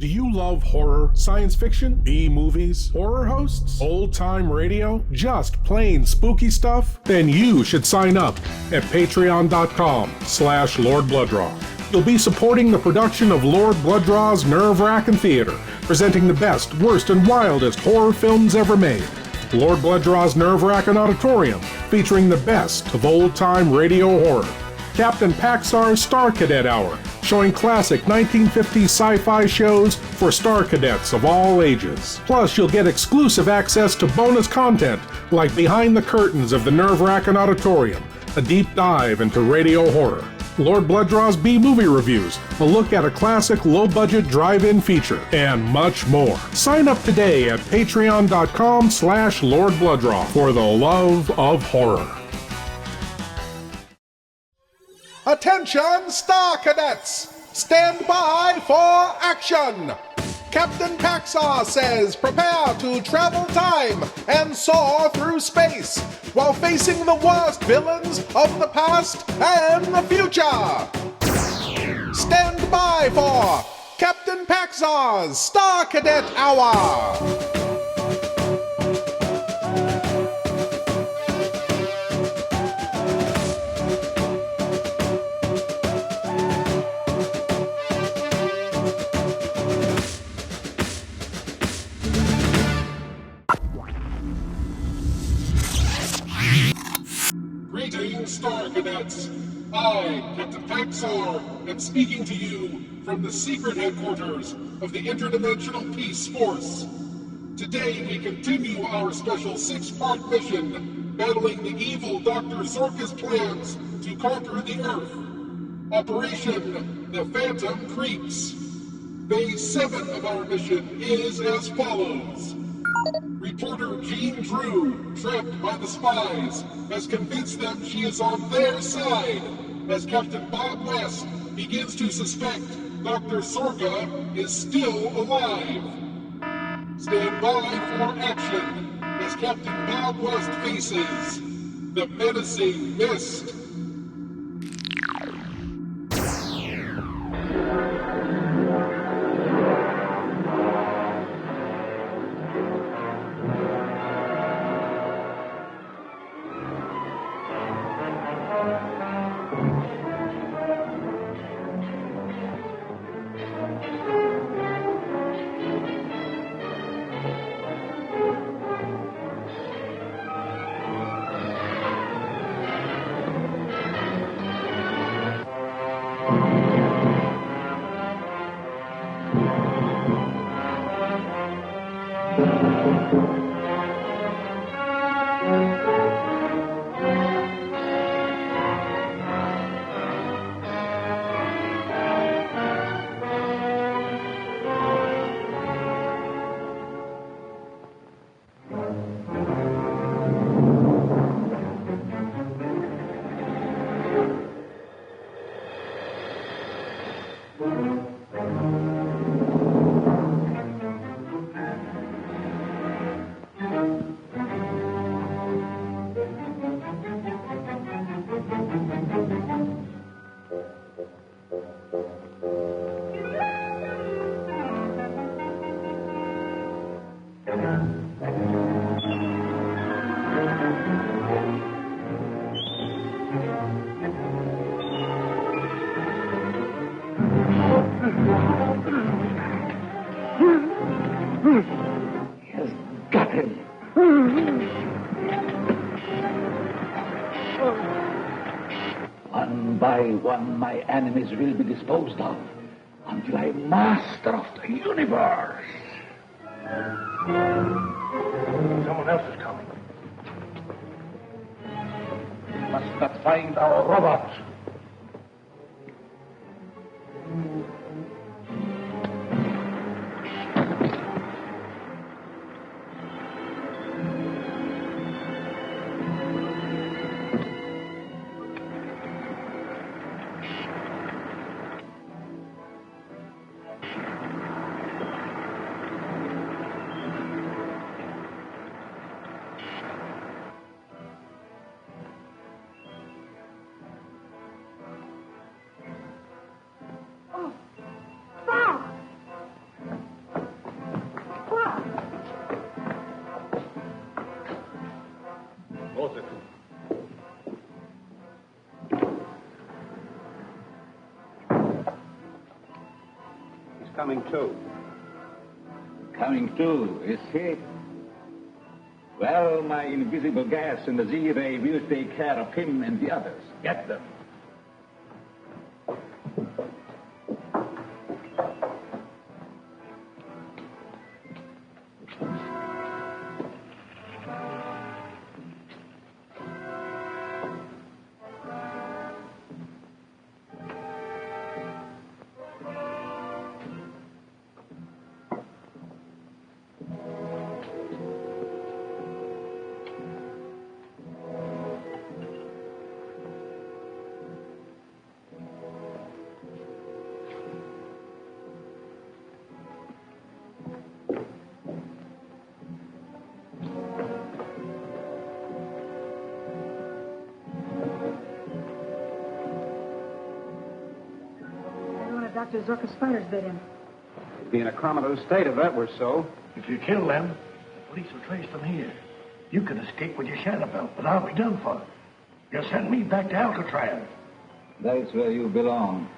Do you love horror, science fiction, B-movies, horror hosts, old-time radio, just plain spooky stuff? Then you should sign up at patreon.com/Lord Blooddraw. You'll be supporting the production of Lord Bloodraw's Nerve-Wrackin' Theater, presenting the best, worst, and wildest horror films ever made. Lord Bloodraw's Nerve-Wrackin' Auditorium, featuring the best of old-time radio horror. Captain Paxar's Star Cadet Hour, showing classic 1950s sci-fi shows for Star Cadets of all ages. Plus, you'll get exclusive access to bonus content like Behind the Curtains of the Nerve-Wrackin' Auditorium, a deep dive into radio horror, Lord Bloodraw's B-movie reviews, a look at a classic low-budget drive-in feature, and much more. Sign up today at patreon.com/Lord Blooddraw for the love of horror. Attention, Star Cadets! Stand by for action! Captain Paxar says prepare to travel time and soar through space while facing the worst villains of the past and the future! Stand by for Captain Paxar's Star Cadet Hour! Greetings, Star Cadets! I, Captain Paxar, am speaking to you from the secret headquarters of the Interdimensional Peace Force. Today we continue our special 6-part mission, battling the evil Dr. Zorka's plans to conquer the Earth. Operation The Phantom Creeps. Phase 7 of our mission is as follows. Reporter Jean Drew, trapped by the spies, has convinced them she is on their side, as Captain Bob West begins to suspect Dr. Zorka is still alive. Stand by for action, as Captain Bob West faces the Menacing Mist. One, my enemies will be disposed of until I am master of the universe. Someone else is coming. We must not find our robot. coming too. Coming too, is he? Well, my invisible gas in the Z-ray will take care of him and the others. Get them. Dr. Zorka spiders bit him. He'd be in a comatose state if that were so. If you kill them, the police will trace them here. You can escape with your shadow belt, but I'll be done for. You'll send me back to Alcatraz. That's where you belong.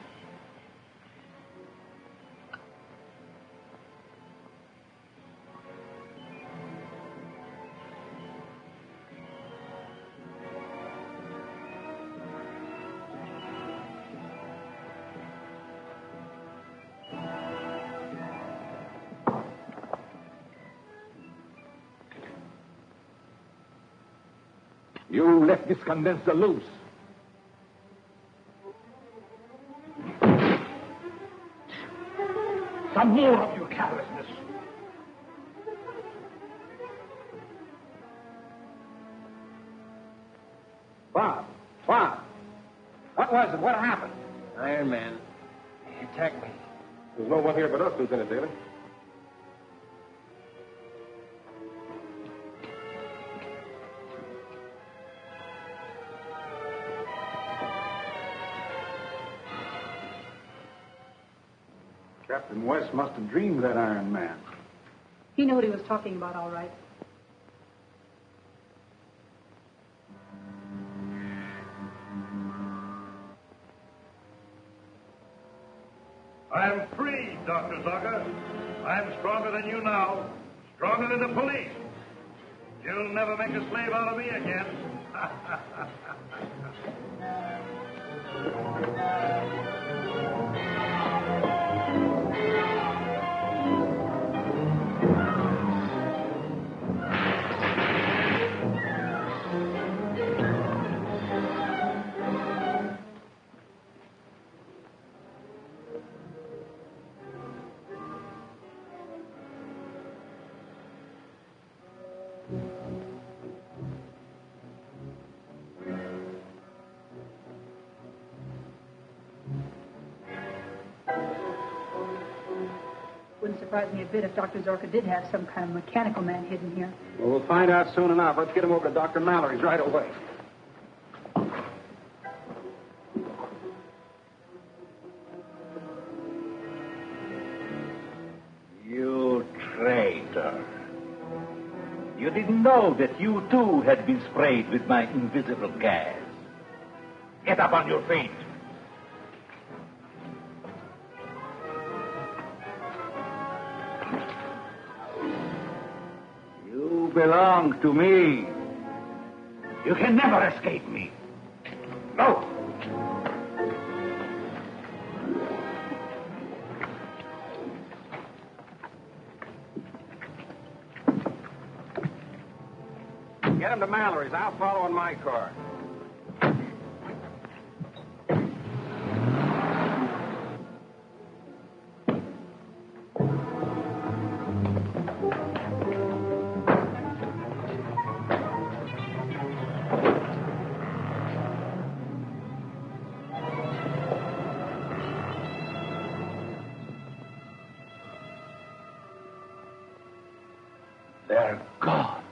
You let this condenser loose. Some more of your carelessness. Bob! What was it? What happened? Iron Man. He attacked me. There's no one here but us, Lieutenant Daly. Captain West must have dreamed that Iron Man. He knew what he was talking about, all right. I'm free, Dr. Zorka. I'm stronger than you now. Stronger than the police. You'll never make a slave out of me again. Wouldn't surprise me a bit if Dr. Zorka did have some kind of mechanical man hidden here. Well, we'll find out soon enough. Let's get him over to Dr. Mallory's right away. You traitor. You didn't know that you too had been sprayed with my invisible gas. Get up on your feet. You belong to me. You can never escape me. No! Get him to Mallory's. I'll follow in my car. They're gone.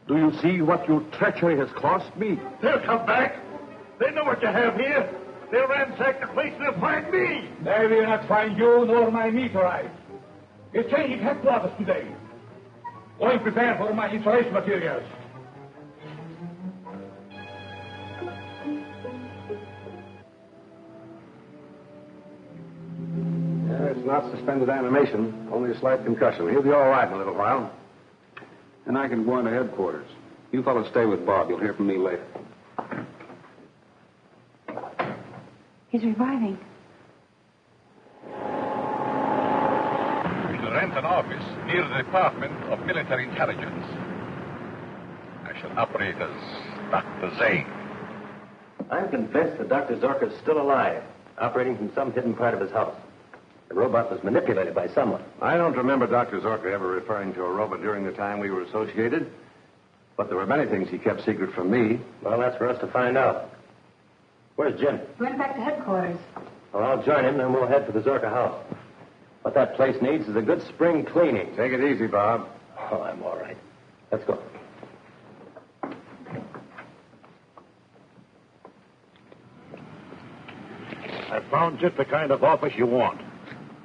Do you see what your treachery has cost me? They'll come back. They know what you have here. They'll ransack the place and they'll find me. They will not find you nor my meteorite. It's changing headquarters today. Going prepare for my insulation materials. not suspended animation, only a slight concussion. He'll be all right in a little while. And I can go on to headquarters. You fellows stay with Bob. You'll hear from me later. He's reviving. To rent an office near the Department of Military Intelligence. I shall operate as Dr. Zane. I'm convinced that Dr. Zorka is still alive, operating from some hidden part of his house. The robot was manipulated by someone. I don't remember Dr. Zorka ever referring to a robot during the time we were associated. But there were many things he kept secret from me. Well, that's for us to find out. Where's Jim? Went back to headquarters. Well, I'll join him, then we'll head for the Zorka house. What that place needs is a good spring cleaning. Take it easy, Bob. Oh, I'm all right. Let's go. I found just the kind of office you want.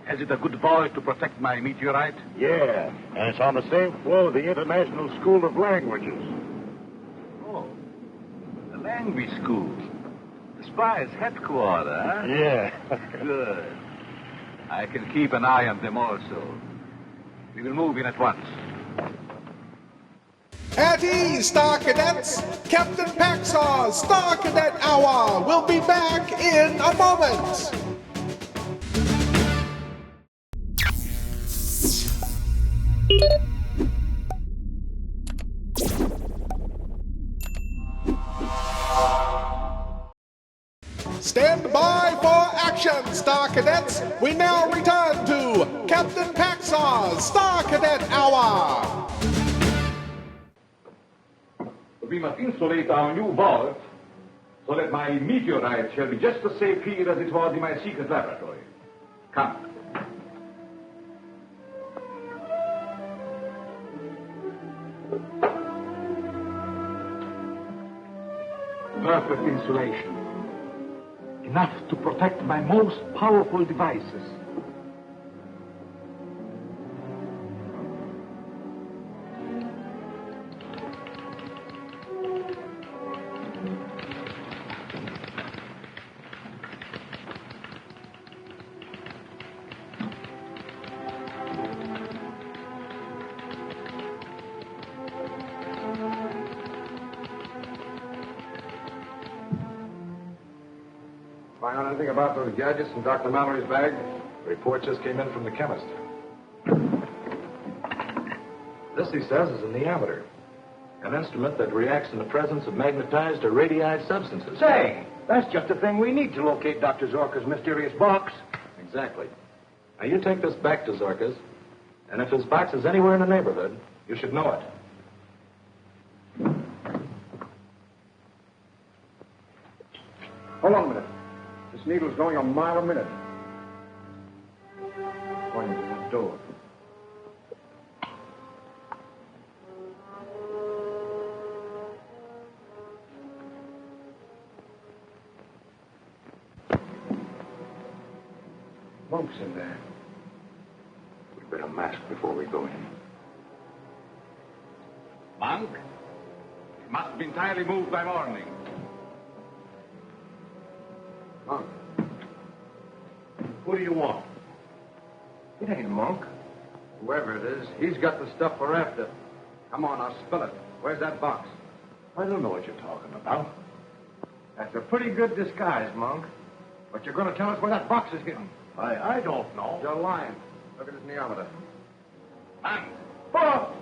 Has it a good vault to protect my meteorite? Yeah, and it's on the same floor of the International School of Languages. Oh, the language school. The spies' headquarters, huh? Yeah. Good. I can keep an eye on them also. We will move in at once. At ease, Star Cadets! Captain Paxar's Star Cadet Hour will be back in a moment! Stand by for action, Star Cadets! We now return to Captain Paxar's Star Cadet Hour! We must insulate our new vault so that my meteorite shall be just as safe here as it was in my secret laboratory. Come. Perfect insulation. Enough to protect my most powerful devices. Find out anything about those gadgets in Dr. Mallory's bag? The report just came in from the chemist. This, he says, is a neometer. An instrument that reacts in the presence of magnetized or radii substances. Say, that's just the thing we need to locate Dr. Zorka's mysterious box. Exactly. Now, you take this back to Zorka's, and if his box is anywhere in the neighborhood, you should know it. Hold on a minute. This needle's going a mile a minute. Going to the door. Monk's in there. We'd better mask before we go in. Monk, it must be entirely moved by morning. Monk. Who do you want? It ain't Monk. Whoever it is, he's got the stuff we're after. Come on, I'll spill it. Where's that box? I don't know what you're talking about. That's a pretty good disguise, Monk. But you're going to tell us where that box is hidden. I don't know. You're lying. Look at his neometer. Monk! Oh!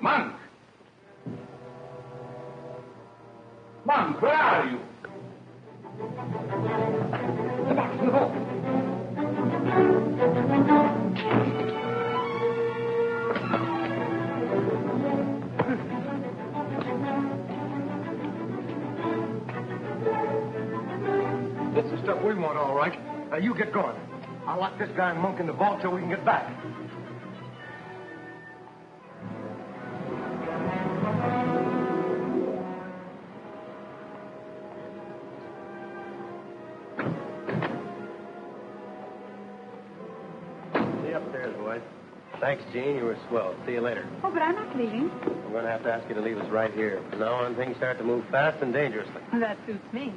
Monk! Monk, where are you? The box in the hole. It's the stuff we want, all right. Now, you get going. I'll lock this guy Monk in the vault till we can get back. See you upstairs, boys. Thanks, Gene. You were swell. See you later. Oh, but I'm not leaving. I'm going to have to ask you to leave us right here. From now on, things start to move fast and dangerously. That suits me.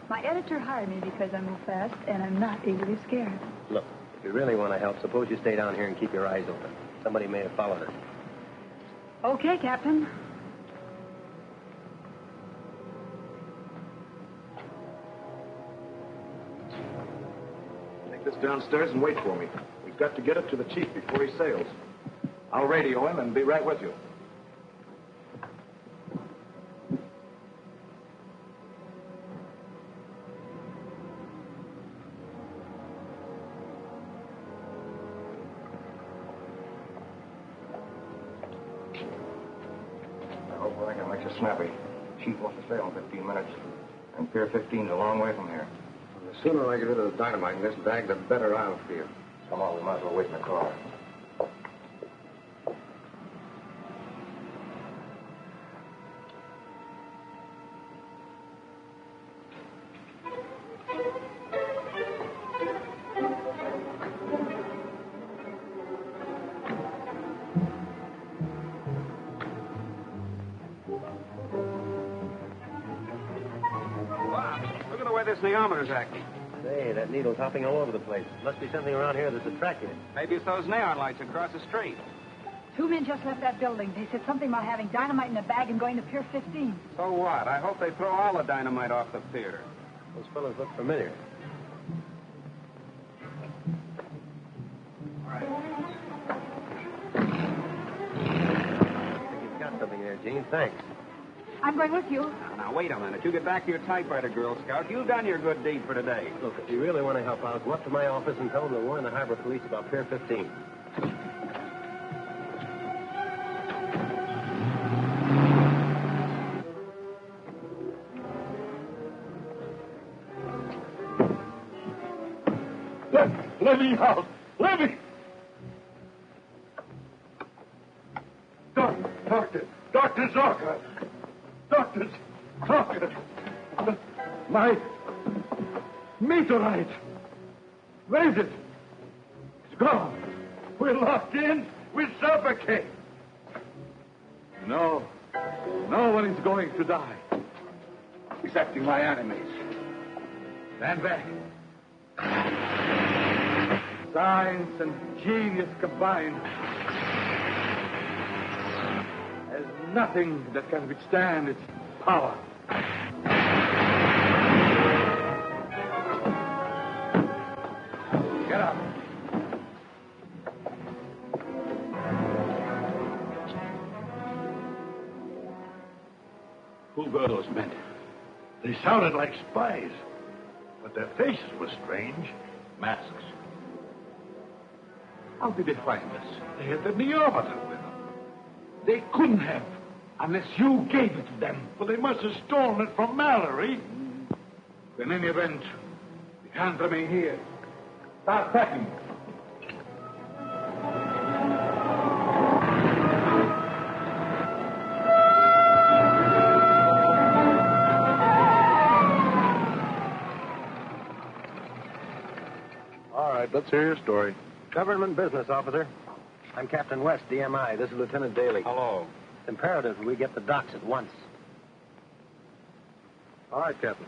My editor hired me because I move fast, and I'm not easily scared. Look, if you really want to help, suppose you stay down here and keep your eyes open. Somebody may have followed us. Okay, Captain. Take this downstairs and wait for me. We've got to get it to the chief before he sails. I'll radio him and be right with you. I can make you snappy. Chief wants to sail in 15 minutes. And Pier 15 is a long way from here. The sooner I get rid of the dynamite in this bag, the better I'll feel. Come on, we might as well wait in the car. Look at the way this neometer's acting. Say, that needle's hopping all over the place. Must be something around here that's attracting it. Maybe it's those neon lights across the street. 2 men just left that building. They said something about having dynamite in a bag and going to Pier 15. So what? I hope they throw all the dynamite off the pier. Those fellows look familiar. All right. I think you've got something there, Gene. Thanks. I'm going with you. Now, wait a minute. You get back to your typewriter, Girl Scout. You've done your good deed for today. Look, if you really want to help out, go up to my office and tell them to warn the harbor police about Pier 15. Let me out. Let me. Dr. Zorka. Dr. Zorka. My meteorite. Where is it? It's gone. We're locked in. We suffocate. No one is going to die. Excepting my enemies. Stand back. Science and genius combined. There's nothing that can withstand its power. Get up. Who were those men? They sounded like spies, but their faces were strange. Masks. How did they find us? They had the neometer with them. They couldn't have, unless you gave it to them. Well, they must have stolen it from Mallory. In any event, we can't remain here. Start packing. All right, let's hear your story. Government business, officer. I'm Captain West, DMI. This is Lieutenant Daly. Hello. It's imperative we get the docks at once. All right, Captain.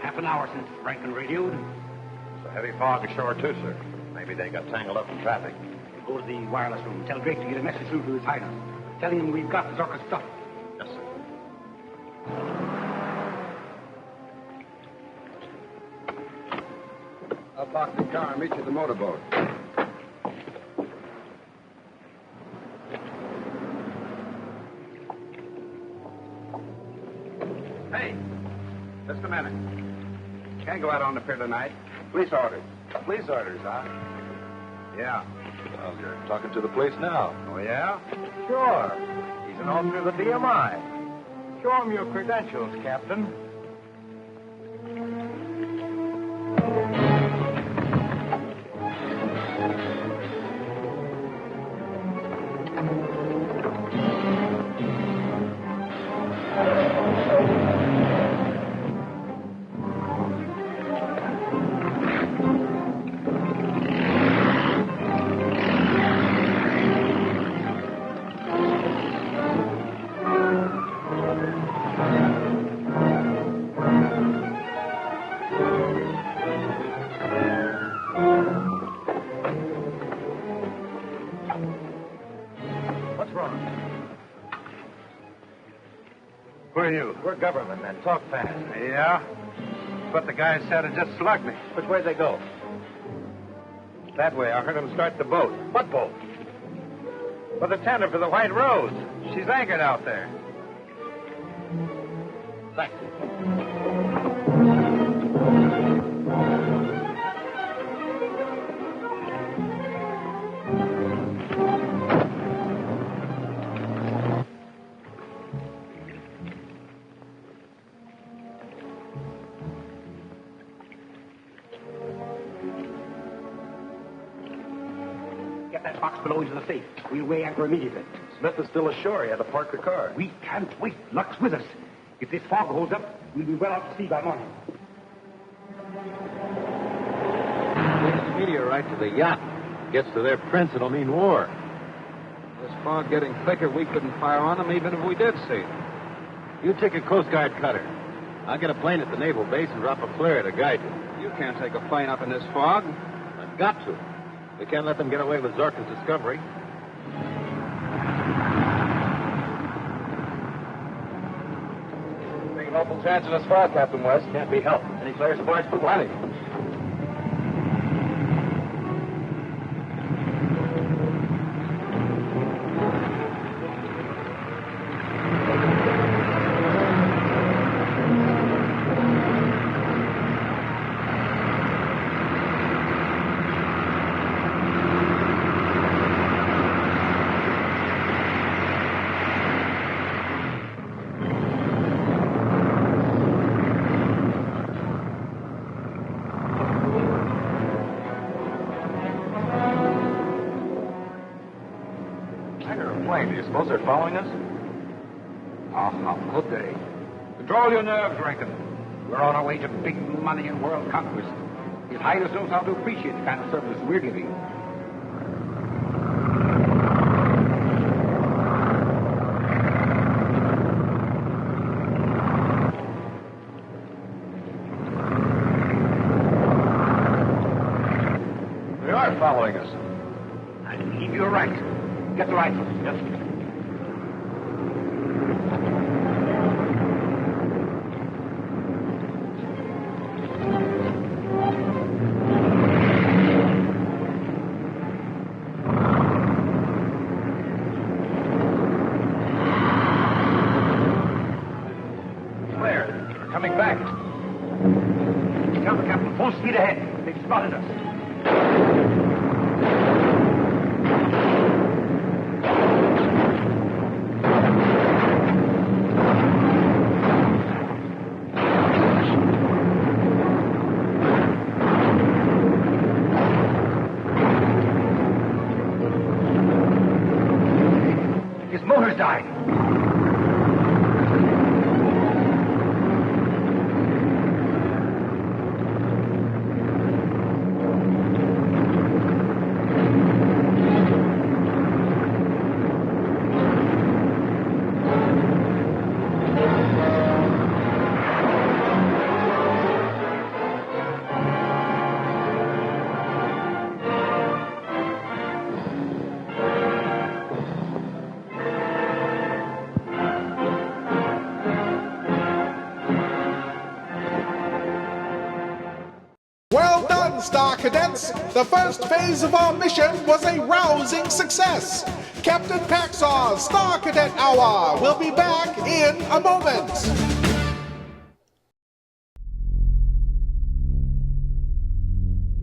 Half an hour since Franklin radioed. It's a heavy fog ashore, too, sir. Maybe they got tangled up in traffic. Go to the wireless room. Tell Drake to get a message through to his hideout. Tell him we've got Zorka's stuff. Yes, sir. I'll park the car and meet you at the motorboat. Hey, just a minute. Can't go out on the pier tonight. Police orders. Police orders, huh? Yeah. Well, you're talking to the police now. Oh, yeah? Sure. He's an officer of the DMI. Show him your credentials, Captain. you? We're government men. Talk fast. Yeah? But the guy said it just slugged me. Which way they go? That way. I heard him start the boat. What boat? Well, the tender for the White Rose. She's anchored out there. Thanks. Get that box below into the safe. We'll weigh anchor immediately. Smith is still ashore. He had to park the car. We can't wait. Luck's with us. If this fog holds up, we'll be well out to sea by morning. This meteorite to the yacht. Gets to their prince, it'll mean war. This fog getting thicker, we couldn't fire on them even if we did see them. You take a Coast Guard cutter. I'll get a plane at the naval base and drop a flare to guide you. You can't take a plane up in this fog. I've got to. We can't let them get away with Zorka's discovery. Take an awful chance in this fog, Captain West. Can't be helped. Any flares aboard? Plenty. Do you suppose they're following us? Oh, how could they? Control your nerves, Rankin. We're on our way to big money and world conquest. His Highness knows how to appreciate the kind of service we're giving. They are following us. I believe you're right. Get the rifle. Yes. Where? They're coming back. Tell the captain, full speed ahead. They've spotted us. His motor's died. Well done, Star Cadets! The first phase of our mission was a rousing success! Captain Paxar's Star Cadet Hour will be back in a moment!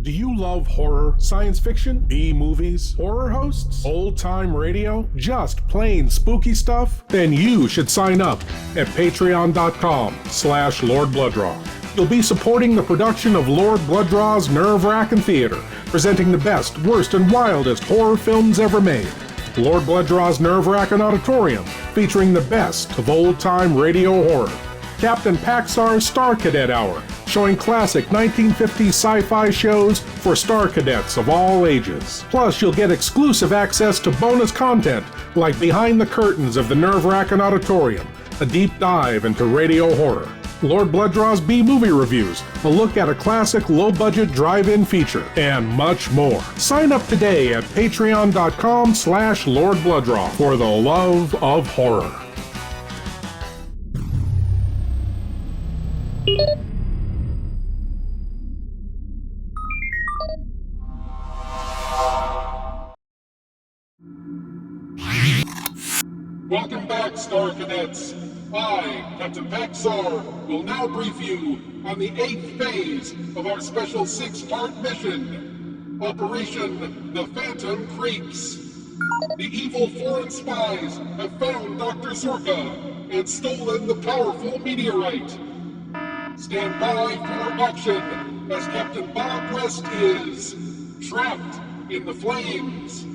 Do you love horror, science fiction, B-movies, horror hosts, old-time radio, just plain spooky stuff? Then you should sign up at patreon.com/Lord Blooddraw. You'll be supporting the production of Lord Bloodraw's Nerve-Wracking Theater, presenting the best, worst, and wildest horror films ever made. Lord Bloodraw's Nerve-Wracking Auditorium, featuring the best of old-time radio horror. Captain Paxar's Star Cadet Hour, showing classic 1950s sci-fi shows for Star Cadets of all ages. Plus, you'll get exclusive access to bonus content like Behind the Curtains of the Nerve-Wracking Auditorium, a deep dive into radio horror. Lord Bloodraw's B-movie reviews, a look at a classic low-budget drive-in feature, and much more. Sign up today at patreon.com/Lord Blooddraw for the love of horror. Welcome back, Star Cadets. I, Captain Paxar, will now brief you on the 8th phase of our special 6-part mission, Operation The Phantom Creeps. The evil foreign spies have found Dr. Zorka and stolen the powerful meteorite. Stand by for action as Captain Bob West is trapped in the flames.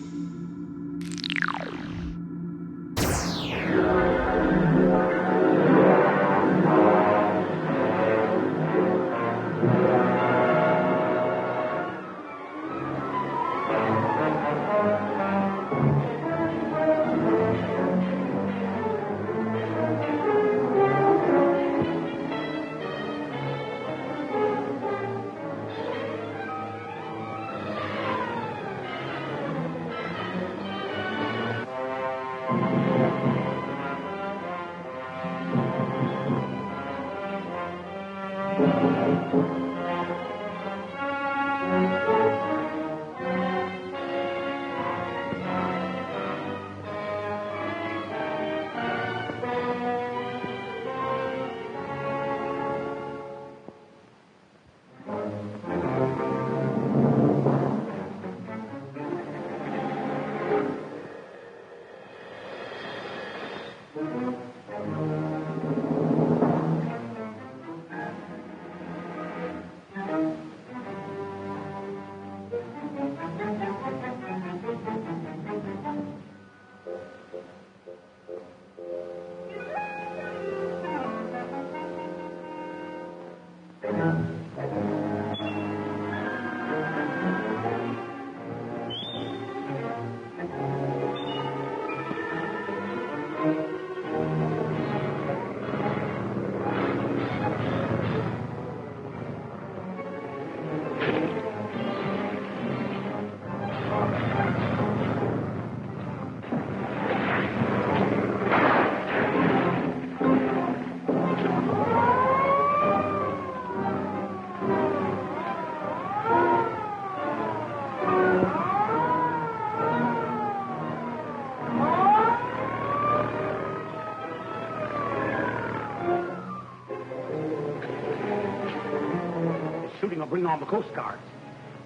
Shooting will bring on the Coast Guards.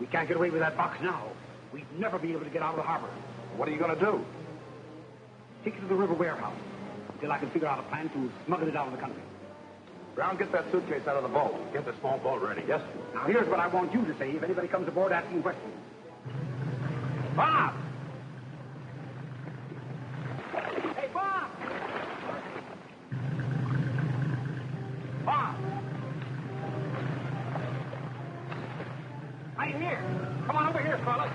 We can't get away with that box now. We'd never be able to get out of the harbor. What are you going to do? Take it to the river warehouse until I can figure out a plan to smuggle it out of the country. Brown, get that suitcase out of the boat. Get the small boat ready. Yes, sir. Now, here's what I want you to say if anybody comes aboard asking questions. Bob! Hey, Bob! Bob! Right here. Come on over here, fellas.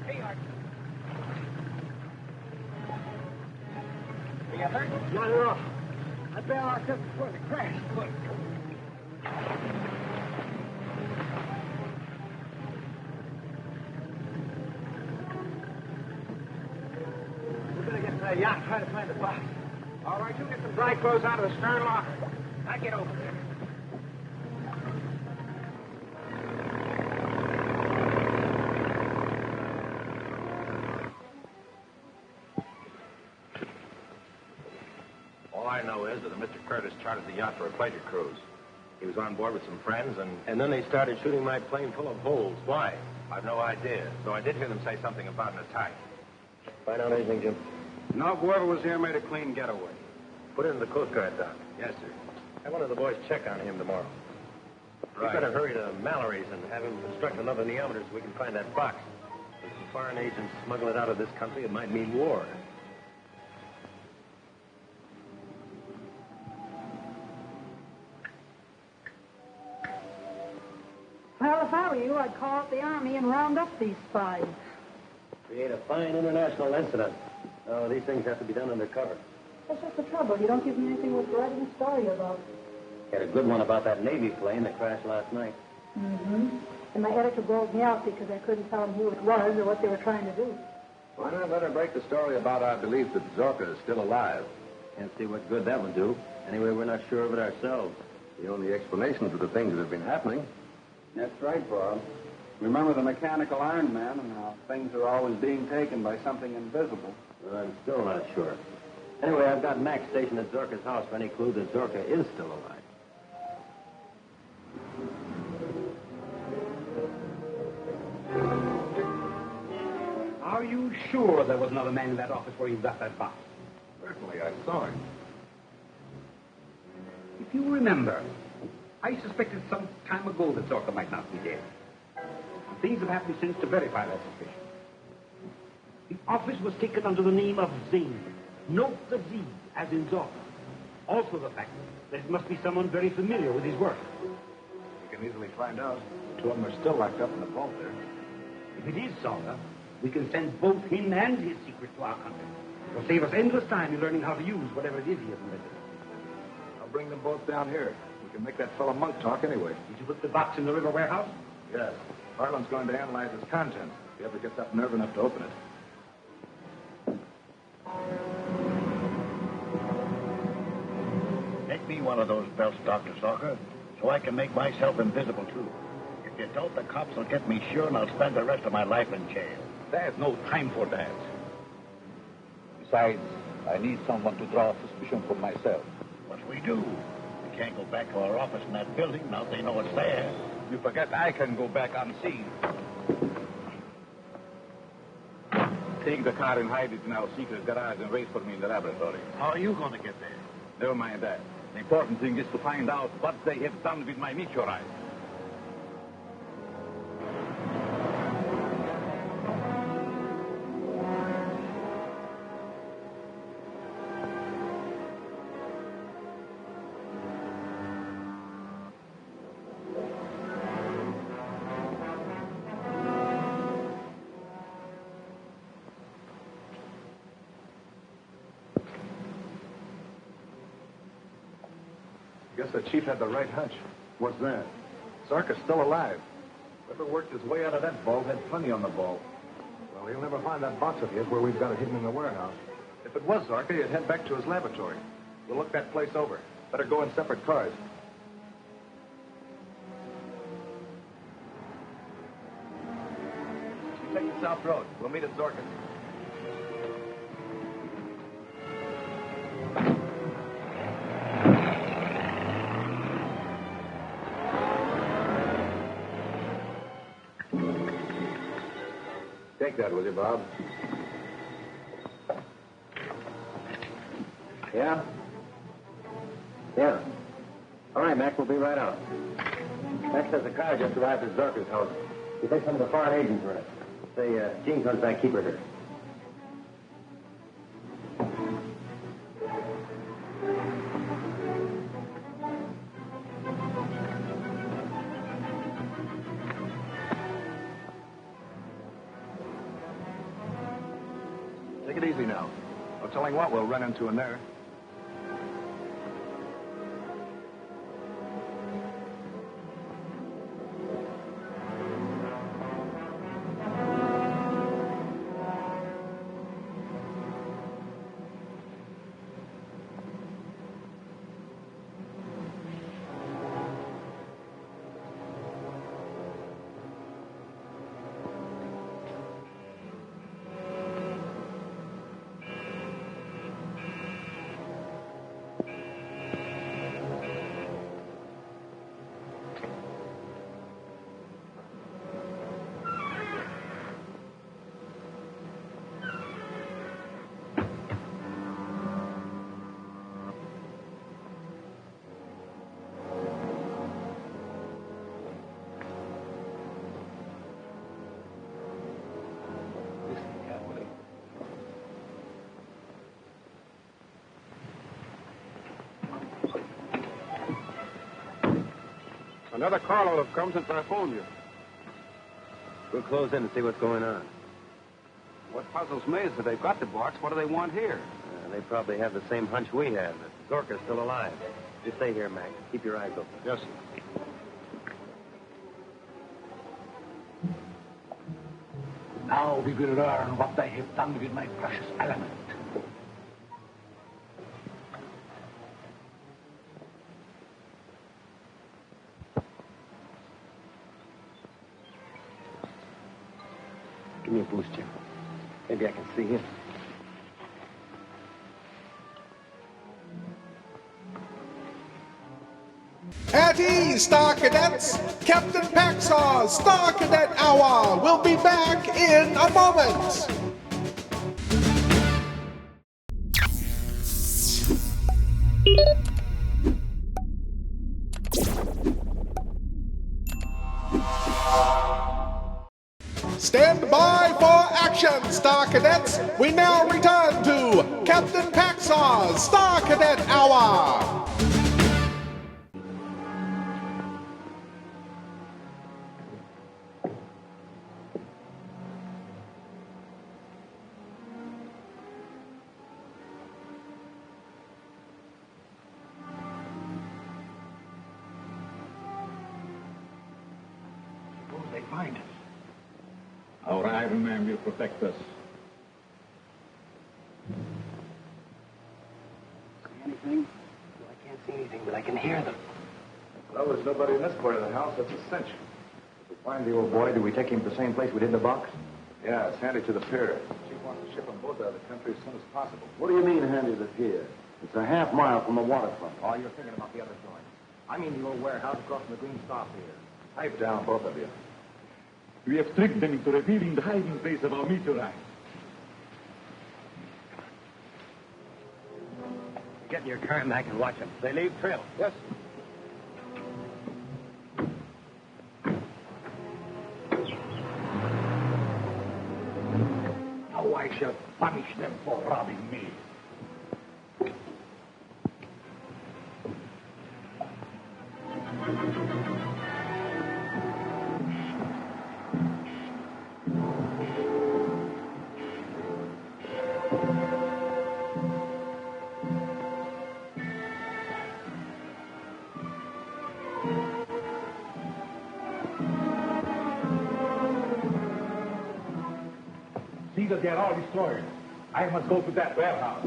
Hey, Art. Are you hurt? Not at all. I bailed ourselves before the crash. Look. We better get to that yacht and try to find the box. All right, you get some dry clothes out of the stern locker. I'll get over there. All I know is that Mr. Curtis chartered the yacht for a pleasure cruise. He was on board with some friends, and then they started shooting my plane full of holes. Why? I've no idea. Though I did hear them say something about an attack. Find out anything, Jim? No, whoever was here made a clean getaway. Put it in the Coast Guard dock. Yes, sir. Have one of the boys check on him tomorrow. Right. We better hurry to Mallory's and have him construct another neometer so we can find that box. If some foreign agents smuggle it out of this country, it might mean war. Well, if I were you, I'd call up the Army and round up these spies. Create a fine international incident. Oh, these things have to be done undercover. That's just the trouble. You don't give me anything worth writing a story about. Had a good one about that Navy plane that crashed last night. Mm-hmm. And my editor bawled me out because I couldn't tell him who it was or what they were trying to do. Why not let her break the story about our belief that Zorka is still alive? Can't see what good that would do. Anyway, we're not sure of it ourselves. The only explanation for the things that have been happening. That's right, Bob. Remember the mechanical Iron Man and how things are always being taken by something invisible. Well, I'm still not sure. Anyway, I've got Max stationed at Zorka's house for any clue that Zorka is still alive. Are you sure there was another man in that office where you got that box? Certainly, I saw him. If you remember, I suspected some time ago that Zorka might not be dead. Things have happened since to verify that suspicion. The office was taken under the name of Zane. Note the Z, as in Zorka. Also the fact that it must be someone very familiar with his work. We can easily find out. The two of them are still locked up in the vault there. If it is Zorka, we can send both him and his secret to our country. It'll save us endless time in learning how to use whatever it is he has invented. I'll bring them both down here. We can make that fellow Monk talk anyway. Did you put the box in the river warehouse? Yes. Harlan's going to analyze its contents if he ever gets up nerve enough to open it. Make me one of those belts, Dr. Zorka, so I can make myself invisible, too. If you don't, the cops will get me sure, and I'll spend the rest of my life in jail. There's no time for that. Besides, I need someone to draw suspicion from myself. What we do? We can't go back to our office in that building now they know it's there. You forget I can go back unseen. Take the car and hide it in our secret garage and wait for me in the laboratory. How are you going to get there? Never mind that. The important thing is to find out what they have done with my meteorite. Guess the chief had the right hunch. What's that? Zorka's still alive. Whoever worked his way out of that vault had plenty on the ball. Well, he'll never find that box of his where we've got it hidden in the warehouse. If it was Zorka, he'd head back to his laboratory. We'll look that place over. Better go in separate cars. You take the South Road. We'll meet at Zorka. Take that, will you, Bob? Yeah? Yeah. All right, Mac, we'll be right out. Mac says the car just arrived at Zorka's house. He thinks some of the foreign agents were in it. Say, Gene comes back, keep her here. Take it easy now. No telling what we'll run into in there. Another carload have come since I phoned you. We'll close in and see what's going on. What puzzles me is that they've got the box. What do they want here? They probably have the same hunch we have, that Zorka's still alive. You stay here, Mac. Keep your eyes open. Yes, sir. Now we will learn what I have done with my precious element. Give me a boost, Jim. Maybe I can see him. At ease, Star Cadets! Captain Paxar's Star Cadet Hour will be back in a moment! Stand by for action, Star Cadets! We now return to Captain Paxar's Star Cadet Hour! Suppose they find us. Our Iron Man will protect us. See anything? Well, I can't see anything, but I can hear them. Well, there's nobody in this part of the house. That's a cinch. If we find the old boy, do we take him to the same place we did in the box? Yeah, it's handy to the pier. She wants to ship them both out of the country as soon as possible. What do you mean, handy to the pier? It's a half mile from the waterfront. Oh, you're thinking about the other joint. I mean the old warehouse across from the Green Star Pier. Pipe down, both of you. We have tricked them into revealing the hiding place of our meteorite. Get in your car and I can watch them. They leave trail. Yes. Now I shall punish them for robbing me. See that they are all destroyed. I must go to that warehouse.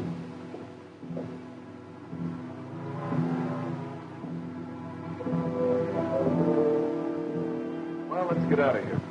Well, let's get out of here.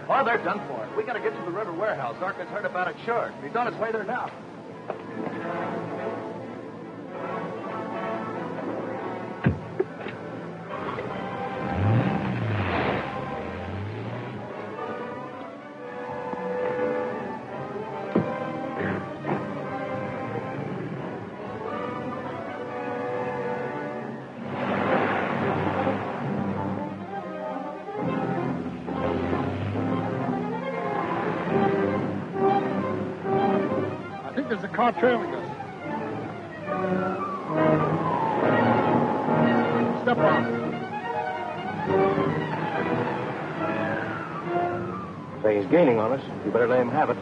Oh, they're done for. We gotta get to the river warehouse. Zorka's heard about it, sure. He's on his way there now. There's a car trailing us. Step on. Say he's gaining on us. You better let him have it.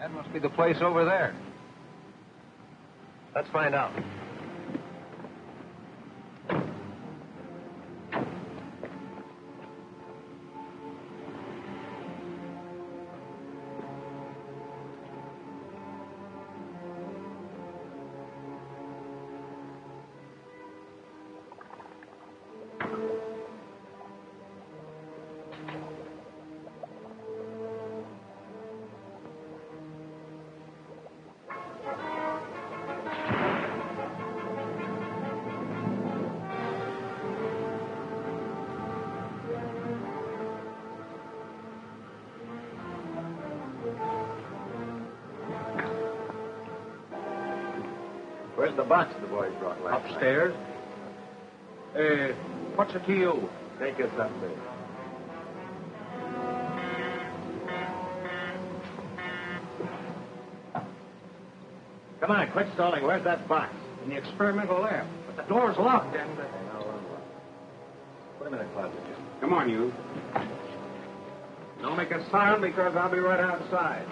That must be the place over there. Let's find out. Where's the box the boys brought last night? Upstairs. What's it to you? Take us up there. Come on, quit stalling. Where's that box? In the experimental lab. But the door's locked and... Put him in a closet. Come on, you. Don't make a sound because I'll be right outside.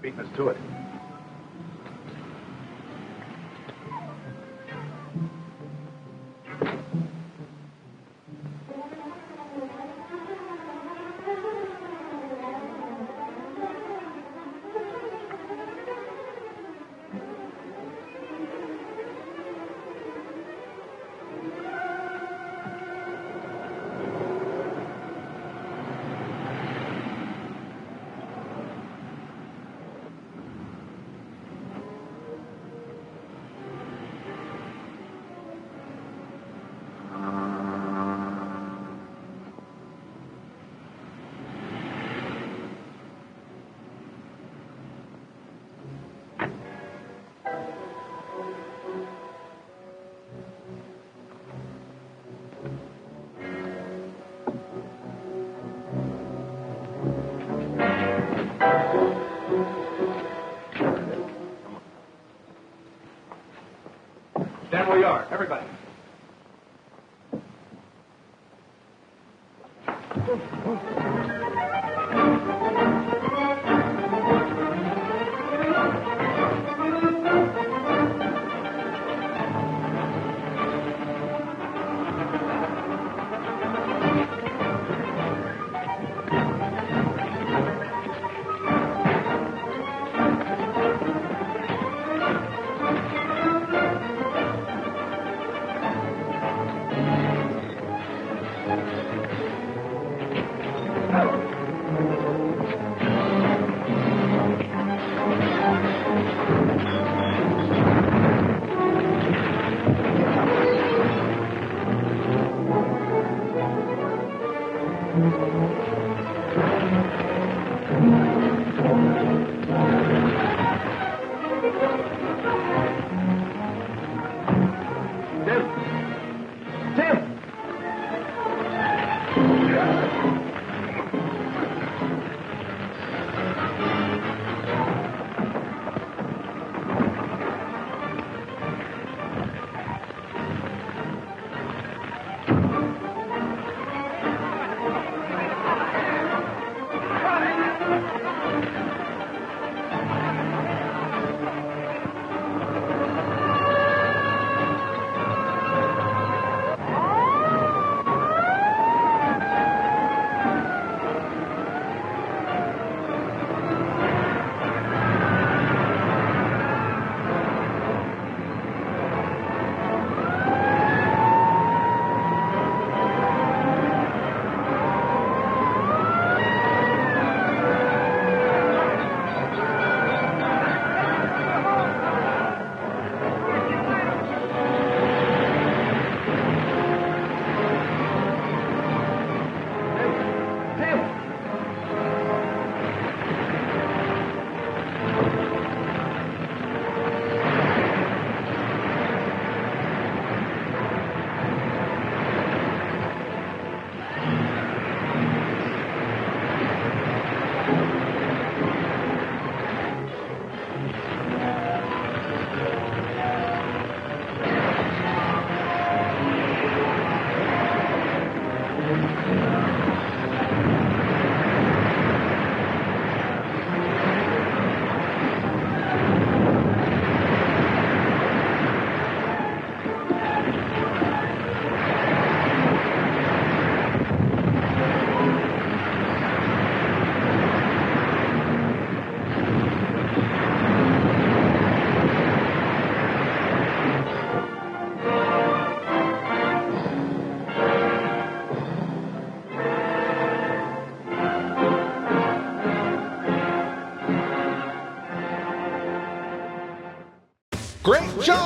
Beating us to it. Stand where you are, everybody.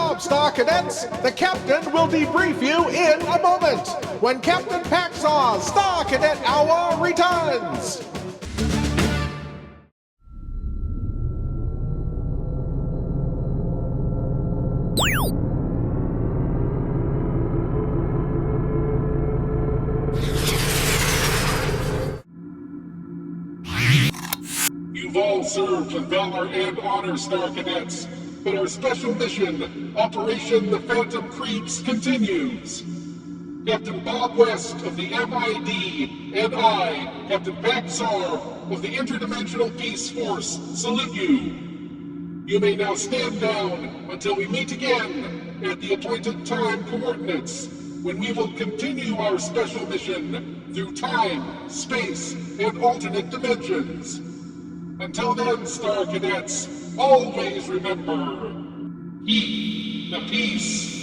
job, Star Cadets! The Captain will debrief you in a moment when Captain Paxar's Star Cadet Hour returns! You've all served with valor and honor, Star Cadets, but our special mission, Operation the Phantom Creeps, continues. Captain Bob West of the MID and I, Captain Paxar of the Interdimensional Peace Force, salute you. You may now stand down until we meet again at the appointed time coordinates, when we will continue our special mission through time, space, and alternate dimensions. Until then, Star Cadets, always remember, keep the peace.